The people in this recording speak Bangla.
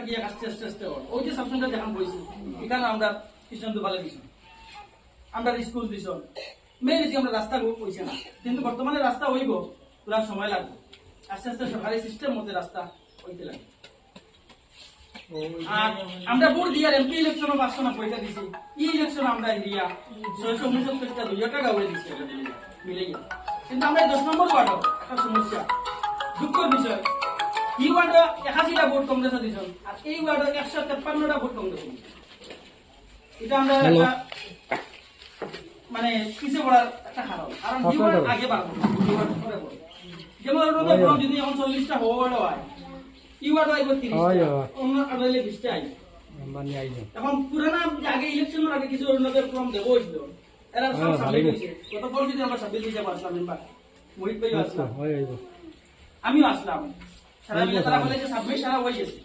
গিয়ে আস্তে আস্তে আস্তে ওই যে সাবসেন্টার দেখান বইছি এখানে আমরা কৃষ্ণ দুবালে দিছি আমরা স্কুল দিছ মেয়ে আমরা রাস্তা হইছে না কিন্তু বর্তমানে রাস্তা হইব পুরা সময় লাগবে আস্তে আস্তে সরকারি সিস্টেম মধ্যে রাস্তা হইতে লাগে আর আমরা ভোট দিয়ে এমপি ইলেকশনও 500 না পয়সা দিছি ই ইলেকশন আমরা এরিয়া 669টা 2 টাকা হয়ে দিছি মিলে গিয়ে কিন্তু আমরা 10 নম্বর ওয়ার্ড একটা সমস্যা দুঃখের বিষয় এই ওয়ার্ডে 81টা ভোট কংগ্রেস দিছেন আর এই ওয়ার্ডে 153টা ভোট কংগ্রেস এটা আমরা একটা মানে পিছিয়ে পড়ার একটা কারণ কারণ এই ওয়ার্ড আগে বাড়বো এই ওয়ার্ড পরে বড় যেমন ধরুন যদি এখন 40টা ওয়ার্ড হয় এই ওয়ার্ড আইব 30টা অন্য আদালে 20টা আইব মানে আইব এখন পুরানা আগে ইলেকশনের আগে কিছু অন্যদের ফর্ম দেব হইছিল এরা সব সাবমিট হইছে কত ফর্ম যদি আমরা সাবমিট দিতে পারছিলাম মেম্বার মোহিত ভাই আসলাম আমিও আসলাম সারা মিলে তারা বলে যে সাবমিট সারা হয়ে গেছে